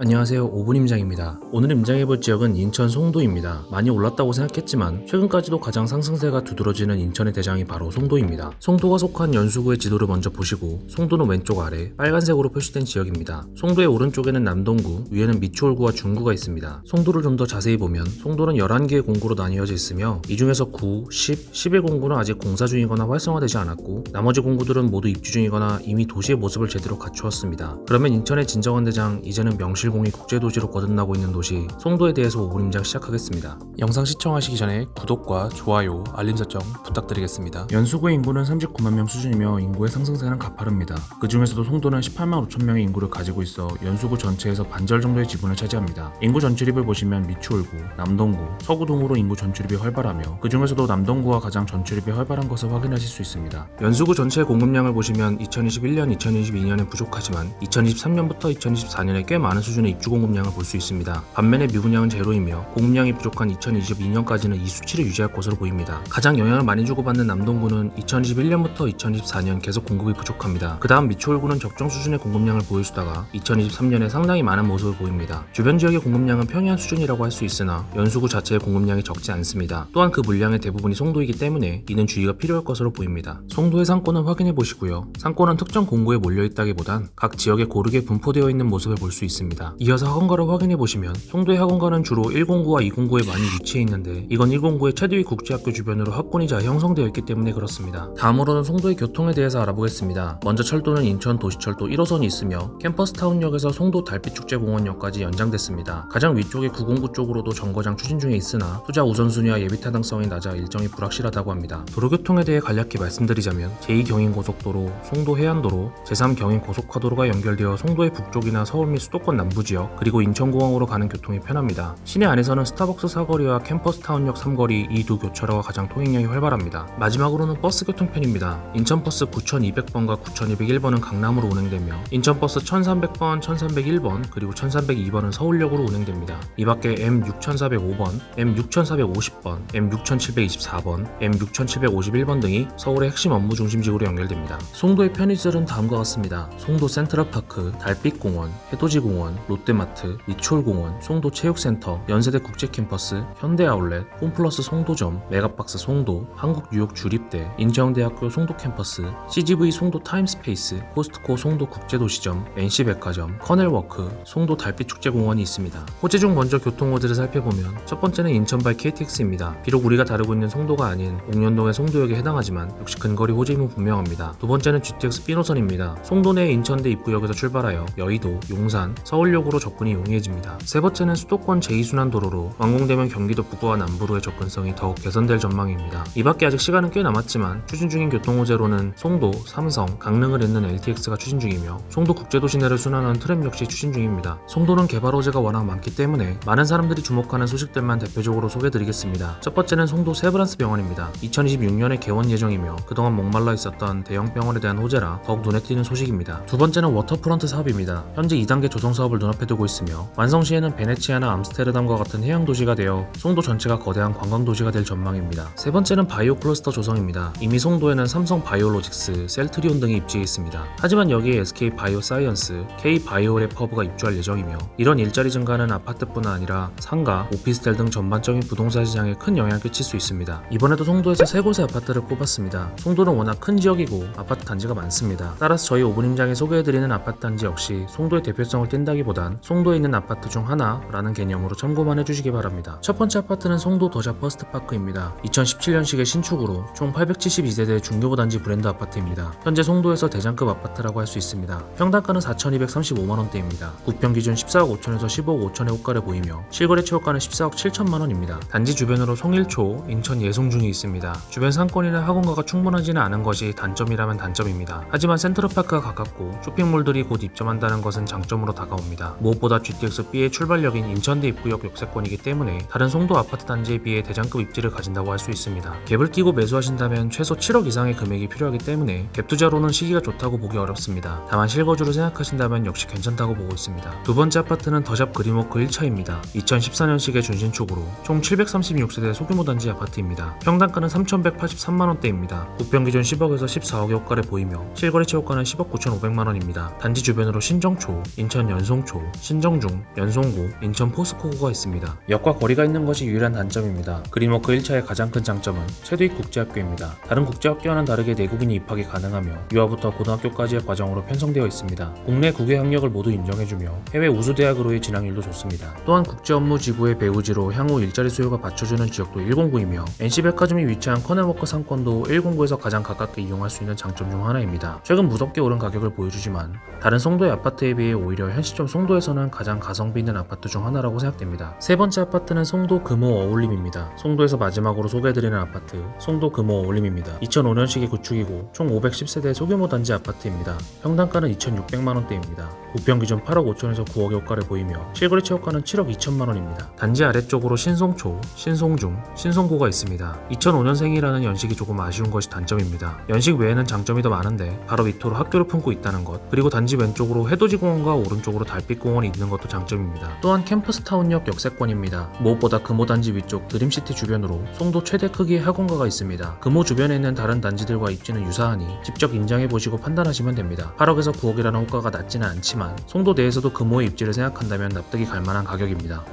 안녕하세요, 5분 임장입니다. 오늘 임장해볼 지역은 인천 송도입니다. 많이 올랐다고 생각했지만 최근까지도 가장 상승세가 두드러지는 인천의 대장이 바로 송도입니다. 송도가 속한 연수구의 지도를 먼저 보시고 송도는 왼쪽 아래 빨간색으로 표시된 지역입니다. 송도의 오른쪽에는 남동구, 위에는 미추홀구와 중구가 있습니다. 송도를 좀 더 자세히 보면 송도는 11개의 공구로 나뉘어져 있으며 이 중에서 9, 10, 11 공구는 아직 공사 중이거나 활성화되지 않았고 나머지 공구들은 모두 입주 중이거나 이미 도시의 모습을 제대로 갖추었습니다. 그러면 인천의 진정한 대장, 이제는 명실공히 국제도시로 거듭나고 있는 도시 송도에 대해서 5분 임장 시작하겠습니다. 영상 시청하시기 전에 구독과 좋아요, 알림 설정 부탁드리겠습니다. 연수구의 인구는 39만 명 수준이며 인구의 상승세는 가파릅니다. 그 중에서도 송도는 18만 5천 명의 인구를 가지고 있어 연수구 전체에서 반절 정도의 지분을 차지합니다. 인구 전출입을 보시면 미추홀구, 남동구, 서구동으로 인구 전출입이 활발하며 그 중에서도 남동구가 가장 전출입이 활발한 것을 확인하실 수 있습니다. 연수구 전체의 공급량을 보시면 2021년, 2022년엔 부족하지만 2023년부터 2024년에 꽤 많은 수준의 입주 공급량을 볼 수 있습니다. 반면에 미분양은 제로이며 공급량이 부족한 2022년까지는 이 수치를 유지할 것으로 보입니다. 가장 영향을 많이 주고받는 남동구는 2021년부터 2024년 계속 공급이 부족합니다. 그 다음 미추홀구는 적정 수준의 공급량을 보여주다가 2023년에 상당히 많은 모습을 보입니다. 주변 지역의 공급량은 평이한 수준이라고 할 수 있으나 연수구 자체의 공급량이 적지 않습니다. 또한 그 물량의 대부분이 송도이기 때문에 이는 주의가 필요할 것으로 보입니다. 송도의 상권을 확인해 보시고요. 상권은 특정 공구에 몰려있다기보단 각 지역에 고르게 분포되어 있는 모습을 볼 수 있습니다. 이어서 학원가를 확인해 보시면 송도의 학원가는 주로 109와 209에 많이 위치해 있는데 이건 109의 최대위 국제학교 주변으로 학군이 잘 형성되어 있기 때문에 그렇습니다. 다음으로는 송도의 교통에 대해서 알아보겠습니다. 먼저 철도는 인천 도시철도 1호선이 있으며 캠퍼스타운역에서 송도 달빛축제공원역까지 연장됐습니다. 가장 위쪽의 909 쪽으로도 정거장 추진 중에 있으나 투자 우선순위와 예비 타당성이 낮아 일정이 불확실하다고 합니다. 도로교통에 대해 간략히 말씀드리자면 제2경인고속도로, 송도해안도로, 제3경인고속화도로가 연결되어 송도의 북쪽이나 서울 및 수도권 남부지역 그리고 인천공항으로 가는 교통이 편합니다. 시내 안에서는 스타벅스 사거리와 캠퍼스타운역 3거리 이 두 교차로가 가장 통행량이 활발합니다. 마지막으로는 버스 교통편입니다. 인천버스 9200번과 9201번은 강남으로 운행되며 인천버스 1300번, 1301번 그리고 1302번은 서울역으로 운행됩니다. 이 밖에 M6405번, M6450번, M6724번, M6751번 등이 서울의 핵심 업무 중심지구로 연결됩니다. 송도의 편의시설은 다음과 같습니다. 송도 센트럴파크, 달빛공원, 해돋이공원, 롯데마트, 미추홀공원, 송도체육센터, 연세대 국제캠퍼스, 현대아울렛, 홈플러스 송도점, 메가박스 송도, 한국뉴욕주립대, 인제영대학교 송도캠퍼스, CGV 송도 타임스페이스, 코스트코 송도 국제도시점, NC백화점, 커넬워크, 송도 달빛축제공원이 있습니다. 호재 중 먼저 교통호재를 살펴보면 첫 번째는 인천발 KTX입니다. 비록 우리가 다루고 있는 송도가 아닌 옥년동의 송도역에 해당하지만 역시 근거리 호재임은 분명합니다. 두 번째는 GTX B노선입니다. 송도 내 인천대 입구역에서 출발하여 여의도, 용산, 서울역으로 접근이 용이해집니다. 세 번째는 수도권 제2순환도로로 완공되면 경기도 북부와 남부로의 접근성이 더욱 개선될 전망입니다. 이 밖에 아직 시간은 꽤 남았지만 추진 중인 교통호재로는 송도, 삼성, 강릉을 잇는 LTX가 추진 중이며 송도 국제도시 내를 순환하는 트램 역시 추진 중입니다. 송도는 개발 호재가 워낙 많기 때문에 많은 사람들이 주목하는 소식들만 대표적으로 소개드리겠습니다. 첫 번째는 송도 세브란스 병원입니다. 2026년에 개원 예정이며 그동안 목말라 있었던 대형 병원에 대한 호재라 더욱 눈에 띄는 소식입니다. 두 번째는 워터프런트 사업입니다. 현재 2단계 조성 사업을 눈앞에 두고 있으며 완성 시에는 베네치아나 암스테르담과 같은 해양 도시가 되어 송도 전체가 거대한 관광 도시가 될 전망입니다. 세 번째는 바이오 클러스터 조성입니다. 이미 송도에는 삼성 바이오로직스, 셀트리온 등이 입지해 있습니다. 하지만 여기에 SK 바이오사이언스, K 바이오랩 허브가 입주할 예정이며 이런 일자리 증가는 아파트뿐 아니라 상가, 오피스텔 등 전반적인 부동산 시장에 큰 영향을 끼칠 수 있습니다. 이번에도 송도에서 세 곳의 아파트를 꼽았습니다. 송도는 워낙 큰 지역이고 아파트 단지가 많습니다. 따라서 저희 5분 임장에 소개해드리는 아파트 단지 역시 송도의 대표성을 띈다기보단 송도에 있는 아파트 중 하나라는 개념으로 참고만 해주시기 바랍니다. 첫 번째 아파트는 송도 더샵 퍼스트파크입니다. 2017년식의 신축으로 총 872세대 중교부 단지 브랜드 아파트입니다. 현재 송도에서 대장급 아파트라고 할 수 있습니다. 평당가는 4,235만원대입니다. 구평 기준 14억 5천에서 15억 5천의 호가를 보이며 실거래 최고가는 14억 7천만원입니다. 단지 주변으로 송일초, 인천 예송중이 있습니다. 주변 상권이나 학원가가 충분하지는 않은 것이 단점이라면 단점입니다. 하지만 센트럴파크가 가깝고 쇼핑몰들이 곧 입점한다는 것은 장점으로 다가옵니다. 무엇보다 GTX B의 출발역인 인천대 입구역 역세권이기 때문에 다른 송도 아파트 단지에 비해 대장급 입지를 가진다고 할 수 있습니다. 갭을 끼고 매수하신다면 최소 7억 이상의 금액이 필요하기 때문에 갭 투자로는 시기가 좋다고 보기 어렵습니다. 다만 실거주로 생각하신다면 역시 괜찮다고 보고 있습니다. 두 번째 아파트는 더샵 그린워크 1차입니다. 2014년식의 준신축으로 총 736세대 소규모 단지 아파트입니다. 평당가는 3,183만원대입니다. 구평 기준 10억에서 14억의 호가를 보이며 실거래 최고가는 10억 9,500만원입니다. 단지 주변으로 신정초, 인천 연송초, 신정중, 연송구, 인천 포스코구가 있습니다. 역과 거리가 있는 것이 유일한 단점입니다. 그린워크 1차의 가장 큰 장점은 최도입 국제학교입니다. 다른 국제학교와는 다르게 내국인이 입학이 가능하며 유아부터 고등학교까지의 과정으로 편성되어 있습니다. 국내 국외 학력을 모두 인정해주며 해외 우수대학으로의 진학률도 좋습니다. 또한 국제업무지구의 배우지로 향후 일자리 수요가 받쳐주는 지역도 109이며 NC백화점이 위치한 커넬워크 상권도 109에서 가장 가깝게 이용할 수 있는 장점 중 하나입니다. 최근 무섭게 오른 가격을 보여주지만 다른 송도의 아파트에 비해 오히려 현 시점 송도에서는 가장 가성비 있는 아파트 중 하나라고 생각됩니다. 세 번째 아파트는 송도 금호 어울림입니다. 송도에서 마지막으로 소개해드리는 아파트 송도 금호 어울림입니다. 2005년식의 구축이고 총 510세대 소규모 단지 아파트입니다. 평당가는 2,600만원대입니다. 우평 기준 8억 5천에서 9억의 호가를 보이며 실거래 최고가는 7억 2천만원입니다. 단지 아래쪽으로 신송초, 신송중, 신송구가 있습니다. 2005년생이라는 연식이 조금 아쉬운 것이 단점입니다. 연식 외에는 장점이 더 많은데 바로 밑으로 학교를 품고 있다는 것, 그리고 단지 왼쪽으로 해돋이공원과 오른쪽으로 달빛공원이 있는 것도 장점입니다. 또한 캠퍼스타운역 역세권입니다. 무엇보다 금호 단지 위쪽 드림시티 주변으로 송도 최대 크기의 학원가가 있습니다. 금호 주변에 있는 다른 단지들과 입지는 유사하니 직접 임장해보시고 판단하시면 됩니다. 8억에서 9억이라는 호가가 낮지는 않지만 송도 내에서도 금호의 입지를 생각한다면 납득이 갈만한 가격입니다.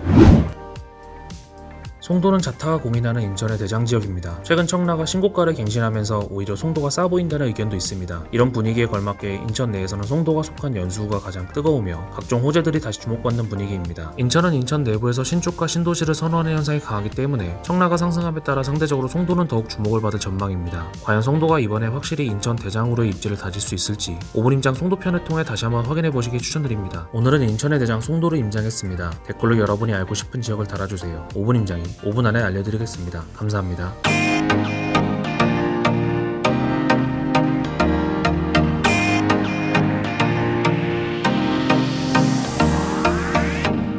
송도는 자타가 공인하는 인천의 대장지역입니다. 최근 청라가 신고가를 갱신하면서 오히려 송도가 싸 보인다는 의견도 있습니다. 이런 분위기에 걸맞게 인천 내에서는 송도가 속한 연수구가 가장 뜨거우며 각종 호재들이 다시 주목받는 분위기입니다. 인천은 인천 내부에서 신축과 신도시를 선호하는 현상이 강하기 때문에 청라가 상승함에 따라 상대적으로 송도는 더욱 주목을 받을 전망입니다. 과연 송도가 이번에 확실히 인천 대장으로의 입지를 다질 수 있을지 5분 임장 송도편을 통해 다시 한번 확인해보시기 추천드립니다. 오늘은 인천의 대장 송도를 임장했습니다. 댓글로 여러분이 알고 싶은 지역을 달아주세요. 5분 임장이 5분 안에 알려드리겠습니다. 감사합니다.